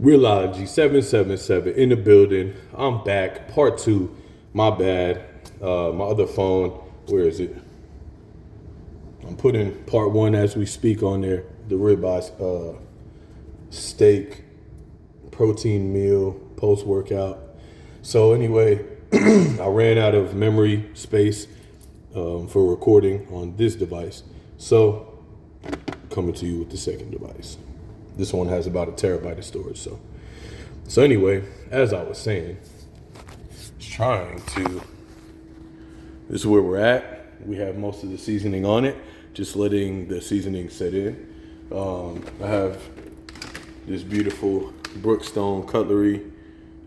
Realogy 777 in the building. I'm back. Part 2. My bad. My other phone. Where is it? I'm putting part 1 as we speak on there. The ribeye steak protein meal post workout. So anyway, I ran out of memory space for recording on this device. So coming to you with the second device. This one has about 1 terabyte of storage. So anyway, as I was saying, this is where we're at. We have most of the seasoning on it, just letting the seasoning set in. I have this beautiful Brookstone cutlery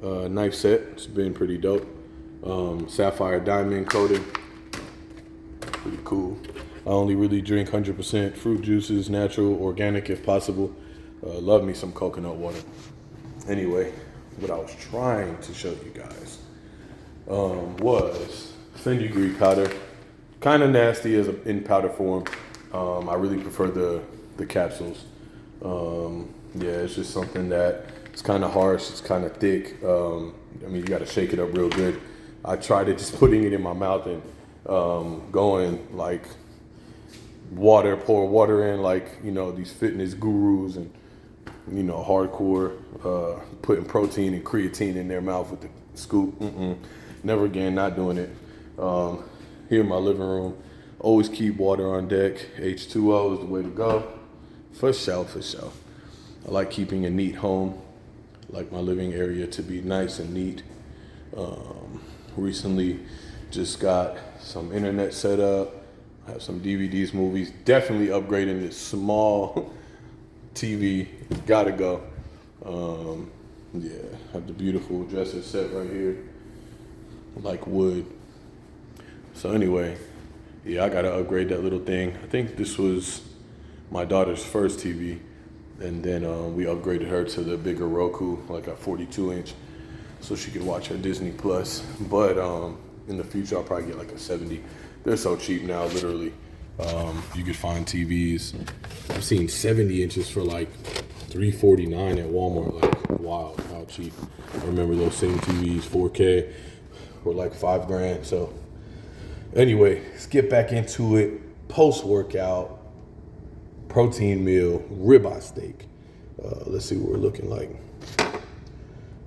knife set. It's been pretty dope. Sapphire diamond coated. Pretty cool. I only really drink 100% fruit juices, natural, organic if possible. Love me some coconut water. Anyway, what I was trying to show you guys was fenugreek powder. Kind of nasty in powder form. I really prefer the capsules. Yeah, it's just something that it's kind of harsh. It's kind of thick. I mean, you got to shake it up real good. I tried it just putting it in my mouth and going like pour water in like, you know, these fitness gurus and, you know, hardcore putting protein and creatine in their mouth with the scoop. Never again, not doing it. Here in my living room, always keep water on deck. H2O is the way to go. For sure. I like keeping a neat home. I like my living area to be nice and neat. Recently just got some internet set up. I have some DVDs, movies. Definitely upgrading this small TV. Gotta go. Yeah, have the beautiful dresser set right here. Like wood. So anyway, yeah, I gotta upgrade that little thing. I think this was my daughter's first TV. And then we upgraded her to the bigger Roku, like a 42-inch, so she could watch her Disney Plus. But in the future, I'll probably get like a 70. They're so cheap now, literally. You could find TVs. I've seen 70 inches for like $349 at Walmart. Like, wow, how cheap. I remember those same TVs, 4K, were like $5,000. So anyway, let's get back into it. Post-workout. Protein meal, ribeye steak. Let's see what we're looking like.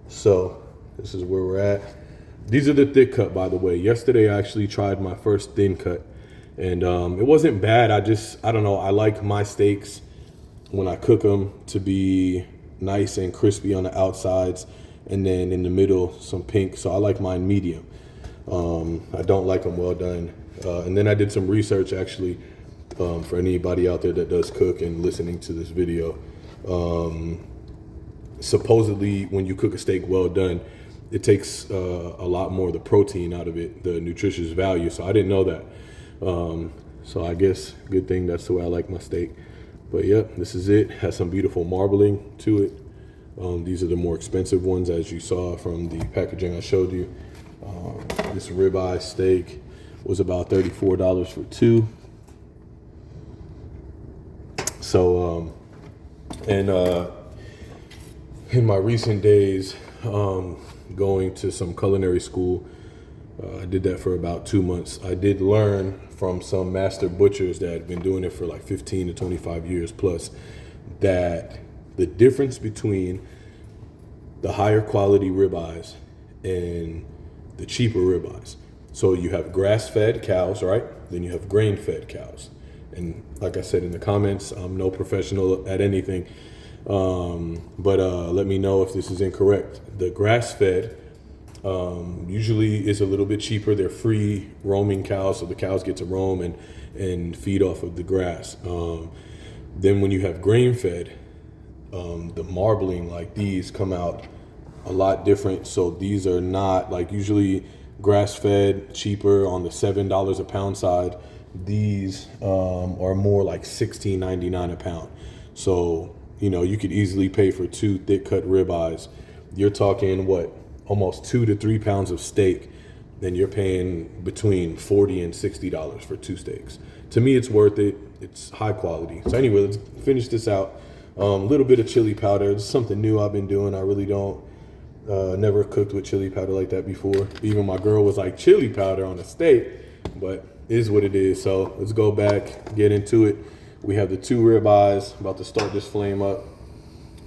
So this is where we're at. These are the thick cut, by the way. Yesterday I actually tried my first thin cut, and it wasn't bad. I don't know. I like my steaks when I cook them to be nice and crispy on the outsides, and then in the middle some pink. So I like mine medium. I don't like them well done. And then I did some research actually. For anybody out there that does cook and listening to this video, supposedly when you cook a steak well done, it takes a lot more of the protein out of it, the nutritious value. So I didn't know that. So I guess good thing that's the way I like my steak. But yep, this is it. Has some beautiful marbling to it. These are the more expensive ones, as you saw from the packaging I showed you. This ribeye steak was about $34 for 2. So, in my recent days, going to some culinary school, I did that for about 2 months. I did learn from some master butchers that had been doing it for like 15 to 25 years plus, that the difference between the higher quality ribeyes and the cheaper ribeyes. So you have grass-fed cows, right? Then you have grain-fed cows. And like I said in the comments, I'm no professional at anything, but let me know if this is incorrect. The grass-fed usually is a little bit cheaper. They're free roaming cows, so the cows get to roam and feed off of the grass. Then when you have grain-fed, the marbling like these come out a lot different. So these are not like usually grass-fed, cheaper on the $7 a pound side. These are more like $16.99 a pound. So, you know, you could easily pay for 2 thick cut ribeyes. You're talking what, almost 2 to 3 pounds of steak. Then you're paying between $40 and $60 for 2 steaks. To me, it's worth it. It's high quality. So anyway, let's finish this out. Little bit of chili powder. It's something new I've been doing. I really don't, never cooked with chili powder like that before. Even my girl was like, chili powder on a steak, but it is what it is. So let's go back, get into it. We have the 2 ribeyes, about to start this flame up.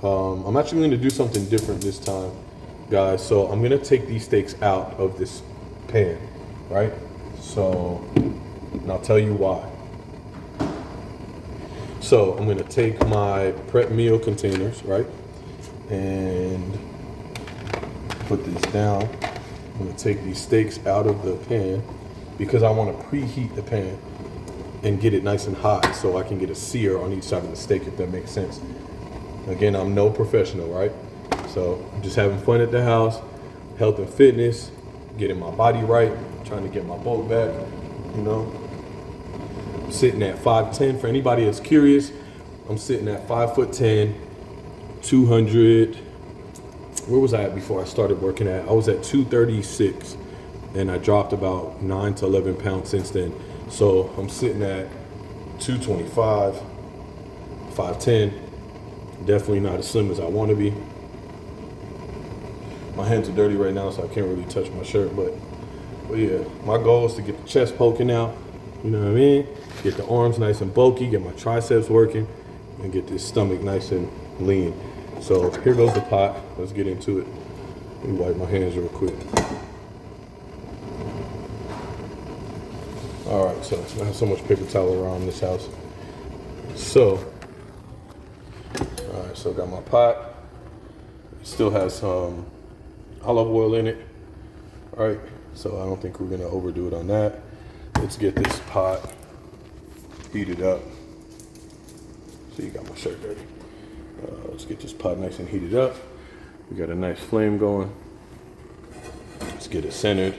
I'm actually going to do something different this time, guys. So I'm going to take these steaks out of this pan, right? So, and I'll tell you why. So I'm going to take my prep meal containers, right? And put this down. I'm going to take these steaks out of the pan because I want to preheat the pan and get it nice and hot so I can get a sear on each side of the steak, if that makes sense. Again, I'm no professional, right? So I'm just having fun at the house, health and fitness, getting my body right, trying to get my bulk back, you know. I'm sitting at 5'10". For anybody that's curious, I'm sitting at 5'10", 200. Where was I at before I started working at? I was at 236, and I dropped about 9 to 11 pounds since then. So I'm sitting at 225, 5'10", definitely not as slim as I want to be. My hands are dirty right now, so I can't really touch my shirt, but yeah, my goal is to get the chest poking out, you know what I mean? Get the arms nice and bulky, get my triceps working, and get this stomach nice and lean. So here goes the pot. Let's get into it. Let me wipe my hands real quick. All right, so I have so much paper towel around this house. So, all right, so I got my pot. It still has some olive oil in it. All right, so I don't think we're gonna overdo it on that. Let's get this pot heated up. So you got my shirt dirty. Let's get this pot nice and heated up. We got a nice flame going. Let's get it centered.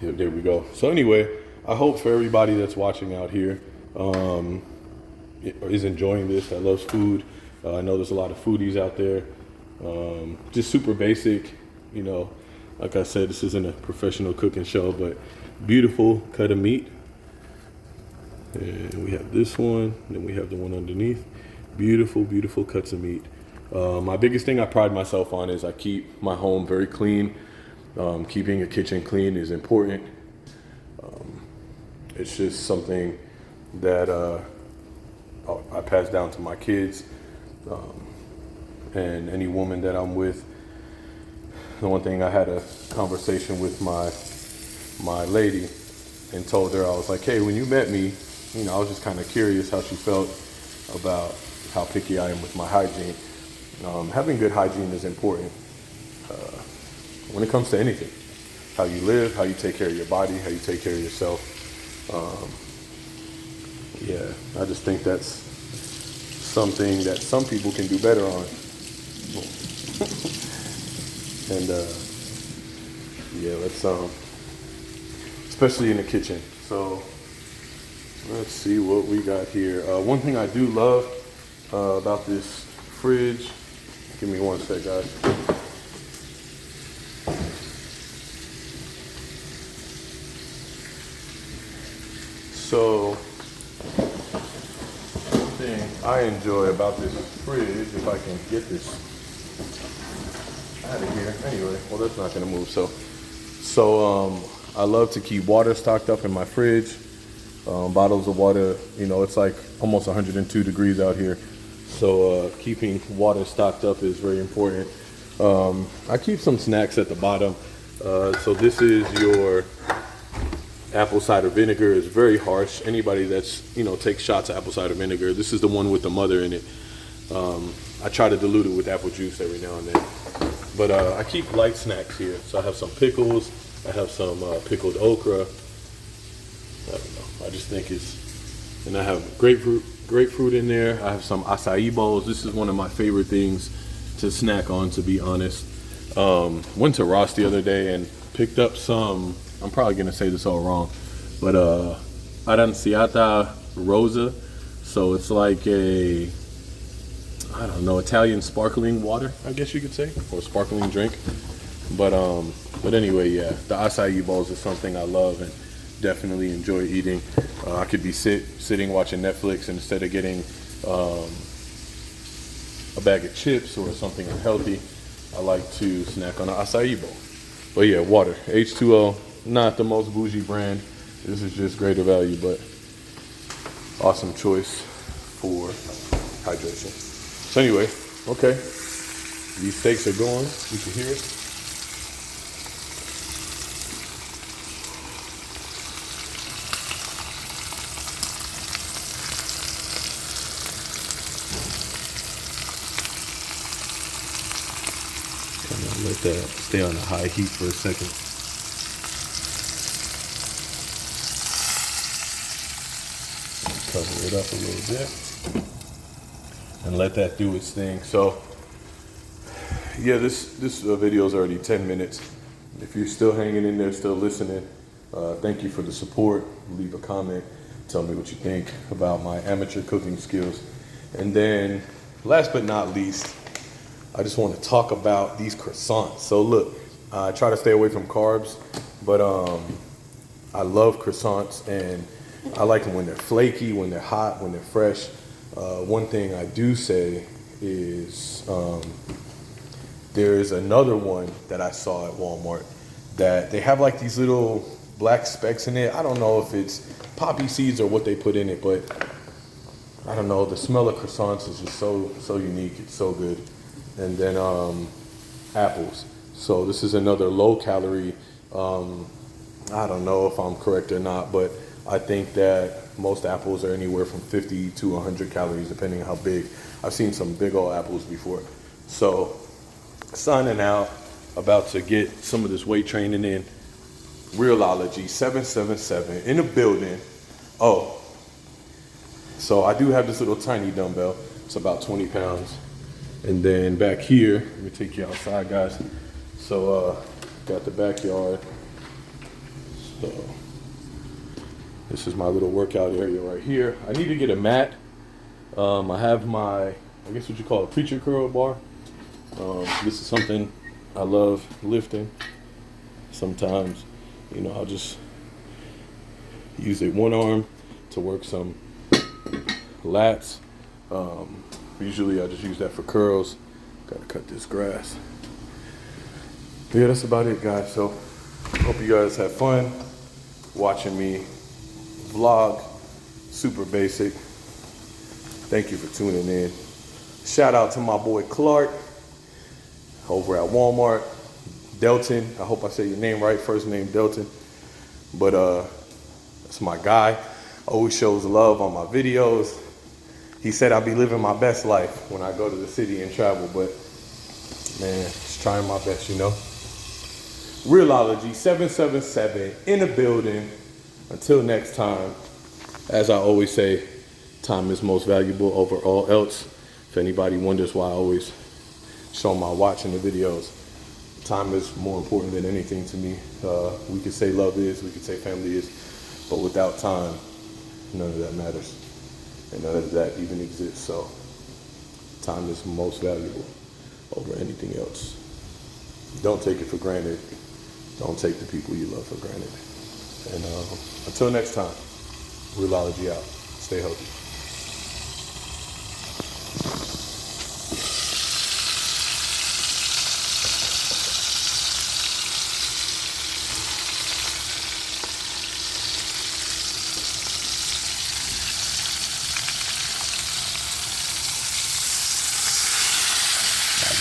Yeah, there we go. So anyway, I hope for everybody that's watching out here is enjoying this, that loves food. I know there's a lot of foodies out there. Just super basic, you know. Like I said, this isn't a professional cooking show, but beautiful cut of meat. And we have this one, then we have the one underneath. Beautiful, beautiful cuts of meat. My biggest thing I pride myself on is I keep my home very clean. Keeping a kitchen clean is important. It's just something that I pass down to my kids and any woman that I'm with. The one thing, I had a conversation with my lady and told her, I was like, hey, when you met me, you know, I was just kind of curious how she felt about how picky I am with my hygiene. Having good hygiene is important when it comes to anything. How you live, how you take care of your body, how you take care of yourself. Yeah, I just think that's something that some people can do better on. And yeah, let's especially in the kitchen. So let's see what we got here. One thing I do love about this fridge, give me one sec, guys. So, one thing I enjoy about this fridge, if I can get this out of here. Anyway, well, that's not gonna move. So I love to keep water stocked up in my fridge. Bottles of water, you know, it's like almost 102 degrees out here. So keeping water stocked up is very important. I keep some snacks at the bottom. So this is your apple cider vinegar. Is very harsh. Anybody that's, you know, takes shots of apple cider vinegar, this is the one with the mother in it. I try to dilute it with apple juice every now and then. But I keep light snacks here. So I have some pickles. I have some pickled okra. I don't know. I just think it's, and I have grapefruit in there. I have some acai bowls. This is one of my favorite things to snack on, to be honest. Went to Ross the other day and picked up some, I'm probably gonna say this all wrong, but aranciata rosa. So it's like a, I don't know, Italian sparkling water, I guess you could say, or sparkling drink. But anyway, yeah, the acai bowls is something I love, and definitely enjoy eating. I could be sitting watching Netflix, and instead of getting a bag of chips or something unhealthy, I like to snack on an acai bowl. But yeah, water, H2O, not the most bougie brand. This is just greater value, but awesome choice for hydration. So anyway, okay, these steaks are going. You can hear it. Kind of let that stay on a high heat for a second. Cover it up a little bit and let that do its thing. So yeah, this video is already 10 minutes. If you're still hanging in there, still listening, thank you for the support. Leave a comment, tell me what you think about my amateur cooking skills. And then last but not least, I just want to talk about these croissants. So look, I try to stay away from carbs, but I love croissants, and I like them when they're flaky, when they're hot, when they're fresh. One thing I do say is there is another one that I saw at Walmart that they have like these little black specks in it. I don't know if it's poppy seeds or what they put in it, but I don't know. The smell of croissants is just so unique. It's so good. And then apples. So this is another low calorie. I don't know if I'm correct or not, but I think that most apples are anywhere from 50 to 100 calories, depending on how big. I've seen some big old apples before. So signing out, about to get some of this weight training in. Realogy 777 in the building. Oh, so I do have this little tiny dumbbell. It's about 20 pounds. And then back here, let me take you outside, guys. So got the backyard. So this is my little workout area right here. I need to get a mat. I have my, I guess what you call a preacher curl bar. This is something I love lifting. Sometimes, you know, I'll just use it one arm to work some lats. Usually I just use that for curls. Gotta cut this grass. But yeah, that's about it, guys. So hope you guys have fun watching me vlog. Super basic. Thank you for tuning in. Shout out to my boy Clark over at Walmart. Delton, I hope I say your name right. First name Delton. But that's my guy. Always shows love on my videos. He said I'll be living my best life when I go to the city and travel, but man, just trying my best, you know. Realogy 777 in the building. Until next time, as I always say, time is most valuable over all else. If anybody wonders why I always show my watch in the videos, time is more important than anything to me. We could say love is, we could say family is, but without time, none of that matters. And none of that even exists. So time is most valuable over anything else. Don't take it for granted. Don't take the people you love for granted. And until next time, Realogy out. Stay healthy.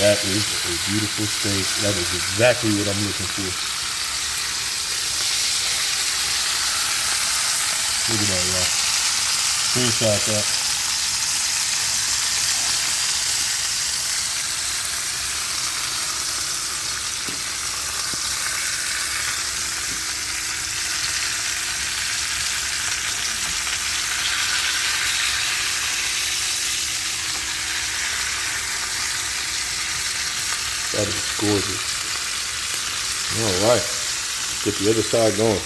That is a beautiful steak. That is exactly what I'm looking for. Look at that, y'all. Screenshot that. That is gorgeous. All right, get the other side going.